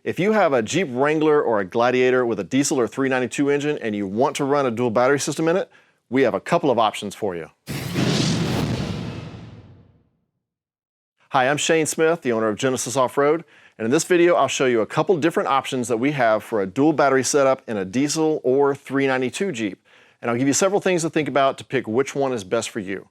If you have a Jeep Wrangler or a Gladiator with a diesel or 392 engine and you want to run a dual battery system in it, we have a couple of options for you. Hi, I'm Shane Smith, the owner of Genesis Offroad, and in this video I'll show you a couple different options that we have for a dual battery setup in a diesel or 392 Jeep. And I'll give you several things to think about to pick which one is best for you.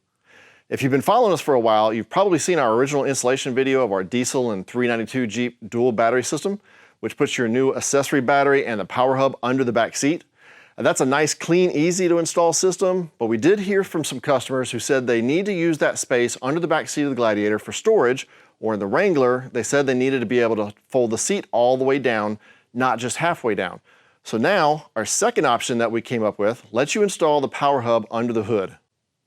If you've been following us for a while, you've probably seen our original installation video of our diesel and 392 Jeep dual battery system, which puts your new accessory battery and the Powerhub under the back seat. And that's a nice, clean, easy to install system, but we did hear from some customers who said they need to use that space under the back seat of the Gladiator for storage, or in the Wrangler, they said they needed to be able to fold the seat all the way down, not just halfway down. So now, our second option that we came up with lets you install the Powerhub under the hood.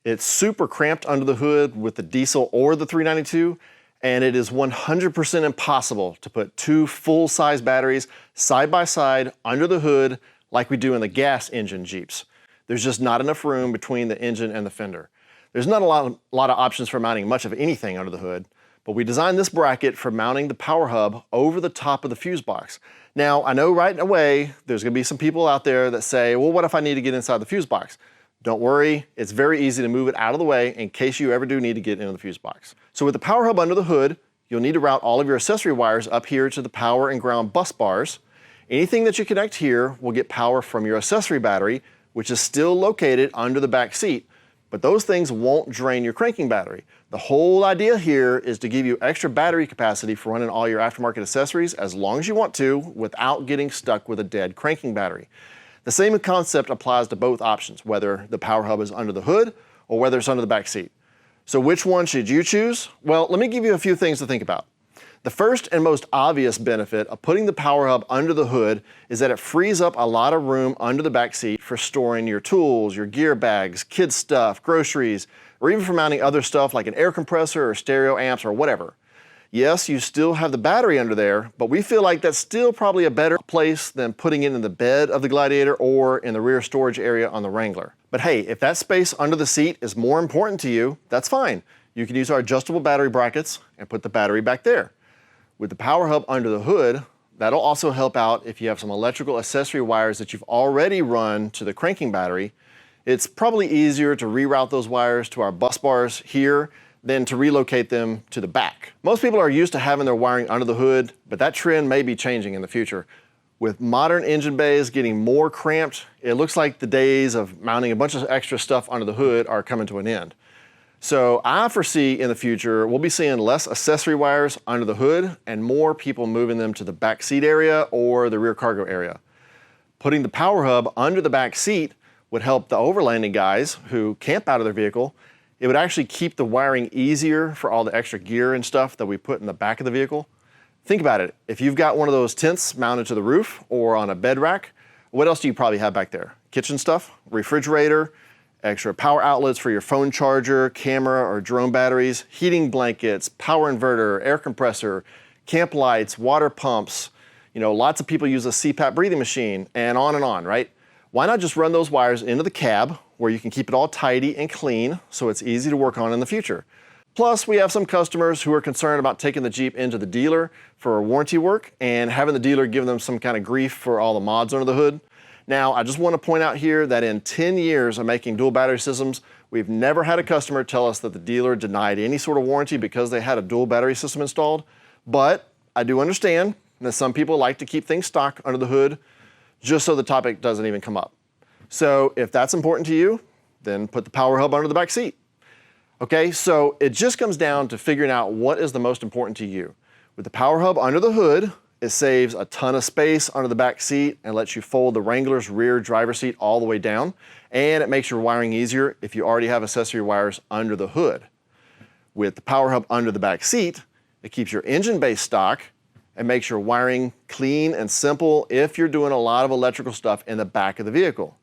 It's super cramped under the hood with the diesel or the 392, and it is 100% impossible to put two full-size batteries side by side under the hood like we do in the gas engine Jeeps. There's just not enough room between the engine and the fender. There's not a lot of options for mounting much of anything under the hood, but we designed this bracket for mounting the Powerhub over the top of the fuse box. Now, I know right away there's gonna be some people out there that say, well, what if I need to get inside the fuse box? Don't worry, it's very easy to move it out of the way in case you ever do need to get into the fuse box. So with the Powerhub under the hood, you'll need to route all of your accessory wires up here to the power and ground bus bars. Anything that you connect here will get power from your accessory battery, which is still located under the back seat, but those things won't drain your cranking battery. The whole idea here is to give you extra battery capacity for running all your aftermarket accessories as long as you want to without getting stuck with a dead cranking battery. The same concept applies to both options, whether the Powerhub is under the hood or whether it's under the back seat. So which one should you choose? Well, let me give you a few things to think about. The first and most obvious benefit of putting the Powerhub under the hood is that it frees up a lot of room under the back seat for storing your tools, your gear bags, kids stuff, groceries, or even for mounting other stuff like an air compressor or stereo amps or whatever. Yes, you still have the battery under there, but we feel like that's still probably a better place than putting it in the bed of the Gladiator or in the rear storage area on the Wrangler. But hey, if that space under the seat is more important to you, that's fine. You can use our adjustable battery brackets and put the battery back there. With the Powerhub under the hood, that'll also help out if you have some electrical accessory wires that you've already run to the cranking battery. It's probably easier to reroute those wires to our bus bars here than to relocate them to the back. Most people are used to having their wiring under the hood, but that trend may be changing in the future. With modern engine bays getting more cramped, it looks like the days of mounting a bunch of extra stuff under the hood are coming to an end. So I foresee in the future, we'll be seeing less accessory wires under the hood and more people moving them to the back seat area or the rear cargo area. Putting the Powerhub under the back seat would help the overlanding guys who camp out of their vehicle. It would actually keep the wiring easier for all the extra gear and stuff that we put in the back of the vehicle. Think about it. If you've got one of those tents mounted to the roof or on a bed rack, what else do you probably have back there? Kitchen stuff, refrigerator, extra power outlets for your phone charger, camera or drone batteries, heating blankets, power inverter, air compressor, camp lights, water pumps. You know, lots of people use a CPAP breathing machine and on, right? Why not just run those wires into the cab where you can keep it all tidy and clean so it's easy to work on in the future. Plus, we have some customers who are concerned about taking the Jeep into the dealer for warranty work and having the dealer give them some kind of grief for all the mods under the hood. Now, I just want to point out here that in 10 years of making dual battery systems, we've never had a customer tell us that the dealer denied any sort of warranty because they had a dual battery system installed. But I do understand that some people like to keep things stock under the hood just so the topic doesn't even come up. So if that's important to you, then put the Powerhub under the back seat. Okay, so it just comes down to figuring out what is the most important to you. With the Powerhub under the hood, it saves a ton of space under the back seat and lets you fold the Wrangler's rear driver's seat all the way down, and it makes your wiring easier if you already have accessory wires under the hood. With the Powerhub under the back seat, it keeps your engine bay stock and makes your wiring clean and simple if you're doing a lot of electrical stuff in the back of the vehicle.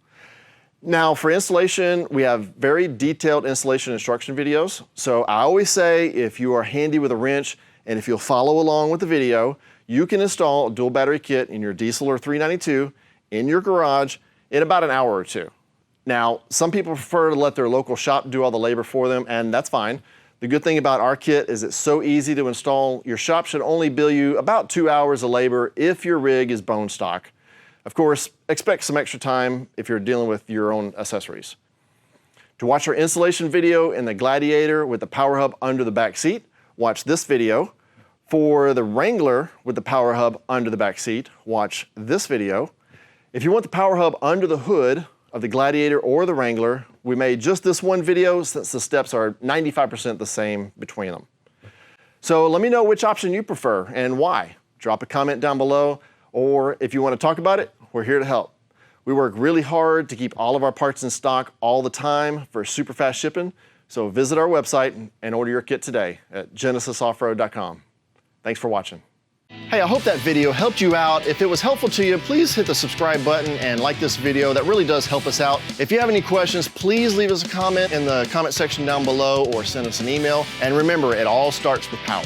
Now for installation, we have very detailed installation instruction videos. So I always say if you are handy with a wrench and if you'll follow along with the video, you can install a dual battery kit in your diesel or 392 in your garage in about an hour or two. Now, some people prefer to let their local shop do all the labor for them, and that's fine. The good thing about our kit is it's so easy to install. Your shop should only bill you about 2 hours of labor if your rig is bone stock. Of course, expect some extra time if you're dealing with your own accessories. To watch our installation video in the Gladiator with the Powerhub under the back seat, watch this video. For the Wrangler with the Powerhub under the back seat, watch this video. If you want the Powerhub under the hood of the Gladiator or the Wrangler, we made just this one video since the steps are 95% the same between them. So let me know which option you prefer and why. Drop a comment down below, or if you want to talk about it, we're here to help. We work really hard to keep all of our parts in stock all the time for super fast shipping, so visit our website and order your kit today at genesisoffroad.com. Thanks for watching. Hey, I hope that video helped you out. If it was helpful to you, please hit the subscribe button and like this video. That really does help us out. If you have any questions, please leave us a comment in the comment section down below or send us an email. And remember, it all starts with power.